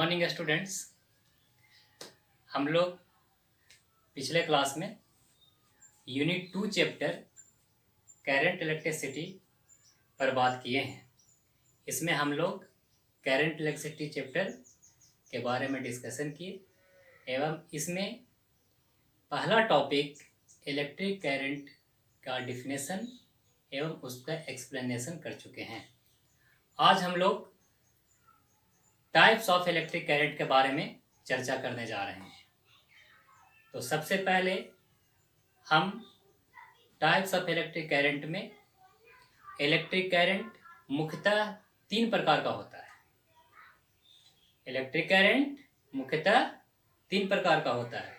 Morning students. हम लोग पिछले क्लास में यूनिट 2 चैप्टर करंट इलेक्ट्रिसिटी पर बात किए हैं। इसमें हम लोग करंट इलेक्ट्रिसिटी चैप्टर के बारे में डिस्कशन किए एवं इसमें पहला टॉपिक इलेक्ट्रिक करंट का डिफिनेशन एवं उसका एक्सप्लेनेशन कर चुके हैं। आज हम लोग टाइप्स ऑफ इलेक्ट्रिक करंट के बारे में चर्चा करने जा रहे हैं। तो सबसे पहले हम टाइप्स ऑफ इलेक्ट्रिक करंट में इलेक्ट्रिक करंट मुख्यतः 3 प्रकार का होता है। इलेक्ट्रिक करंट मुख्यतः 3 प्रकार का होता है।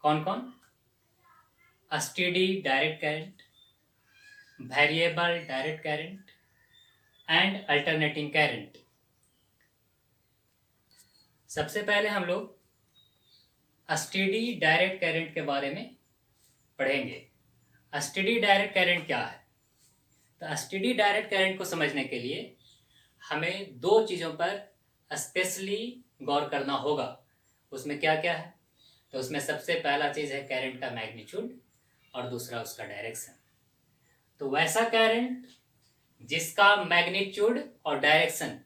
कौन कौन? Steady direct current, variable direct current and alternating current. सबसे पहले हम लोग स्टेडी डायरेक्ट करंट के बारे में पढ़ेंगे। स्टेडी डायरेक्ट करंट क्या है? तो स्टेडी डायरेक्ट करंट को समझने के लिए हमें 2 चीज़ों पर स्पेशली गौर करना होगा। उसमें क्या क्या है? तो उसमें सबसे पहला चीज़ है करंट का मैग्नीट्यूड और दूसरा उसका डायरेक्शन। तो वैसा करंट जिसका मैग्नीट्यूड और डायरेक्शन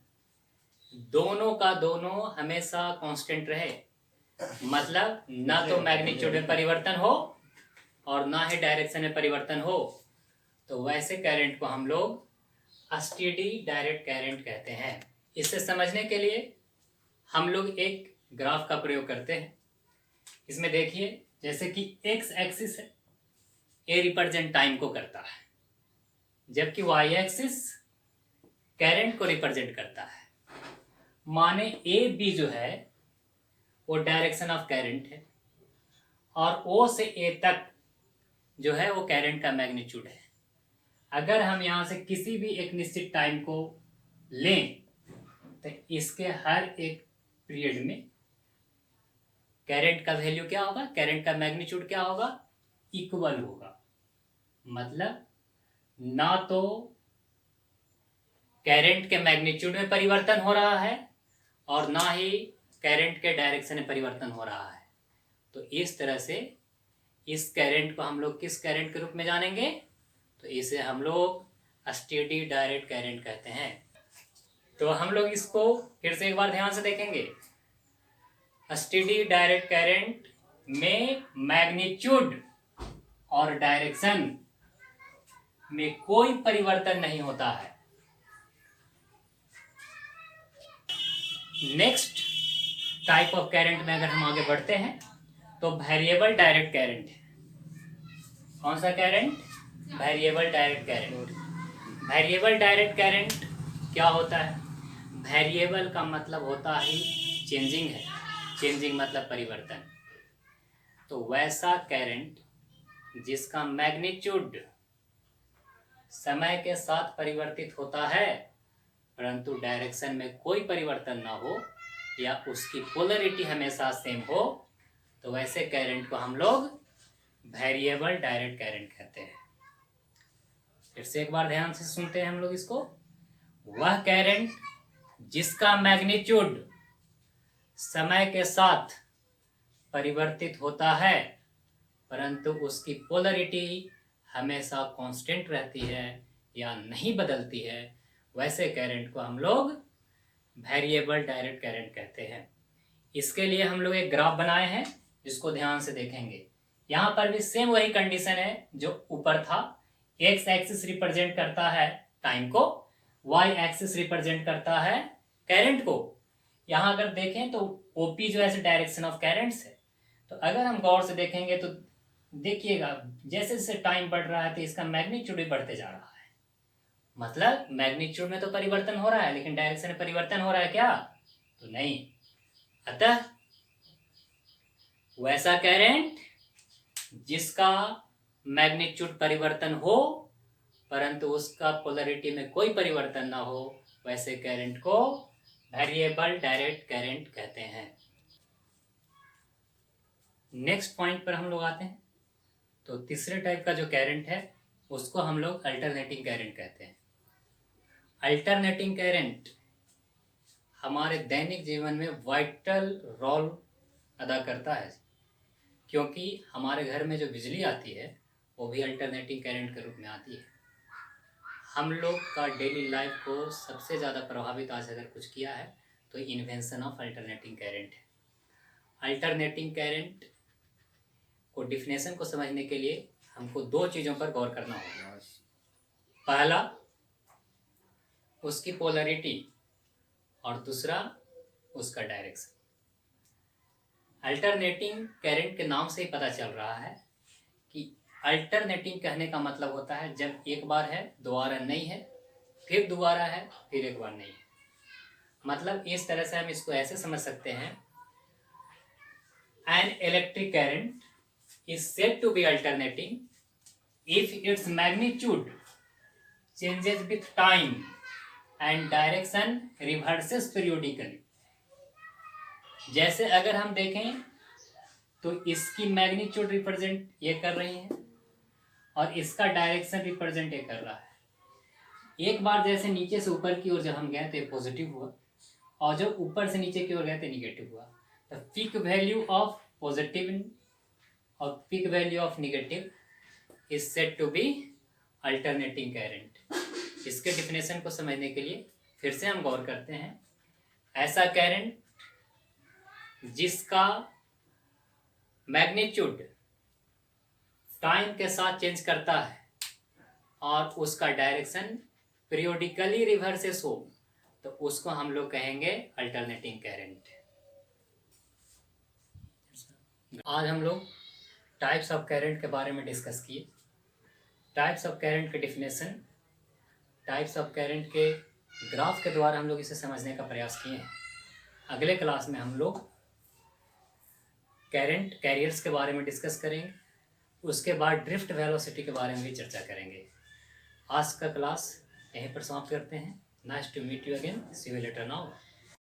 दोनों का दोनों हमेशा कांस्टेंट रहे, मतलब ना तो मैग्नीट्यूड में परिवर्तन हो और ना ही डायरेक्शन में परिवर्तन हो, तो वैसे करंट को हम लोग स्टेडी डायरेक्ट करंट कहते हैं। इसे समझने के लिए हम लोग एक ग्राफ का प्रयोग करते हैं। इसमें देखिए, जैसे कि एक्स एक्सिस है, ए रिप्रेजेंट टाइम को करता है, जबकि वाई एक्सिस करंट को रिप्रेजेंट करता है। माने ए बी जो है वो डायरेक्शन ऑफ करंट है और ओ से ए तक जो है वो करंट का मैग्नीट्यूड है। अगर हम यहाँ से किसी भी एक निश्चित टाइम को लें तो इसके हर एक पीरियड में करंट का वैल्यू क्या होगा, करंट का मैग्नीट्यूड क्या होगा, इक्वल होगा। मतलब ना तो करंट के मैग्नीट्यूड में परिवर्तन हो रहा है और ना ही करंट के डायरेक्शन में परिवर्तन हो रहा है। तो इस तरह से इस करंट को हम लोग किस करंट के रूप में जानेंगे? तो इसे हम लोग स्टेडी डायरेक्ट करंट कहते हैं। तो हम लोग इसको फिर से एक बार ध्यान से देखेंगे। स्टेडी डायरेक्ट करंट में मैग्नीट्यूड और डायरेक्शन में कोई परिवर्तन नहीं होता है। नेक्स्ट टाइप ऑफ करंट में अगर हम आगे बढ़ते हैं तो वेरिएबल डायरेक्ट करंट है। कौन सा current? Variable direct current. Variable direct current क्या होता है? वेरिएबल का मतलब होता ही चेंजिंग है। चेंजिंग मतलब परिवर्तन। तो वैसा करंट जिसका मैग्नीट्यूड समय के साथ परिवर्तित होता है परंतु डायरेक्शन में कोई परिवर्तन ना हो या उसकी पोलरिटी हमेशा सेम हो, तो वैसे करंट को हम लोग वेरिएबल डायरेक्ट करंट कहते हैं। फिर से एक बार ध्यान से सुनते हैं हम लोग इसको। वह करंट जिसका मैग्नीट्यूड समय के साथ परिवर्तित होता है परंतु उसकी पोलरिटी हमेशा कांस्टेंट रहती है या नहीं बदलती है, वैसे करंट को हम लोग वेरिएबल डायरेक्ट करंट कहते हैं। इसके लिए हम लोग एक ग्राफ बनाए हैं जिसको ध्यान से देखेंगे। यहाँ पर भी सेम वही कंडीशन है जो ऊपर था। एक्स एक्सिस रिप्रेजेंट करता है टाइम को, वाई एक्सिस रिप्रेजेंट करता है करंट को। यहाँ अगर देखें तो ओपी जो है डायरेक्शन ऑफ करंट्स है। तो अगर हम गौर से देखेंगे तो देखिएगा, जैसे जैसे टाइम बढ़ रहा है तो इसका मैग्नीट्यूड भी बढ़ते जा रहा है। मतलब मैग्नीट्यूड में तो परिवर्तन हो रहा है लेकिन डायरेक्शन में परिवर्तन हो रहा है क्या? तो नहीं। अतः वैसा करंट जिसका मैग्नीट्यूड परिवर्तन हो परंतु उसका पोलरिटी में कोई परिवर्तन ना हो, वैसे करंट को वेरिएबल डायरेक्ट करंट कहते हैं। नेक्स्ट पॉइंट पर हम लोग आते हैं। तो तीसरे टाइप का जो करंट है उसको हम लोग अल्टरनेटिंग करंट कहते हैं। अल्टरनेटिंग करंट हमारे दैनिक जीवन में वाइटल रोल अदा करता है, क्योंकि हमारे घर में जो बिजली आती है वो भी अल्टरनेटिंग करंट के रूप में आती है। हम लोग का डेली लाइफ को सबसे ज़्यादा प्रभावित आज अगर कुछ किया है तो इन्वेंशन ऑफ अल्टरनेटिंग करंट है। अल्टरनेटिंग करंट को डिफिनेशन को समझने के लिए हमको दो चीज़ों पर गौर करना होगा। पहला, उसकी पोलरिटी, और दूसरा उसका डायरेक्शन। अल्टरनेटिंग करंट के नाम से ही पता चल रहा है कि अल्टरनेटिंग कहने का मतलब होता है जब एक बार है, दोबारा नहीं है, फिर दोबारा है, फिर एक बार नहीं है। मतलब इस तरह से हम इसको ऐसे समझ सकते हैं, an electric current is said to be alternating if its magnitude changes with time and direction reverses periodically। जैसे अगर हम देखें तो इसकी मैग्नीट्यूड रिप्रेजेंट ये कर रही है और इसका डायरेक्शन रिप्रेजेंट ये कर रहा है। एक बार जैसे नीचे से ऊपर की ओर जब हम गए तो पॉजिटिव हुआ, और जब ऊपर से नीचे की ओर गए तो निगेटिव हुआ। The peak value of positive और peak value of negative is said to be alternating current. इसके डिफिनेशन को समझने के लिए फिर से हम गौर करते हैं। ऐसा करंट जिसका मैग्नीट्यूड टाइम के साथ चेंज करता है और उसका डायरेक्शन पीरियोडिकली रिवर्सेस हो, तो उसको हम लोग कहेंगे अल्टरनेटिंग करंट। आज हम लोग टाइप्स ऑफ करंट के बारे में डिस्कस किए। टाइप्स ऑफ करंट के डिफिनेशन, टाइप्स ऑफ करंट के ग्राफ के द्वारा हम लोग इसे समझने का प्रयास किए हैं। अगले क्लास में हम लोग करंट कैरियर्स के बारे में डिस्कस करेंगे, उसके बाद ड्रिफ्ट वेलोसिटी के बारे में भी चर्चा करेंगे। आज का क्लास यहीं पर समाप्त करते हैं। Nice to meet you again, see you later now.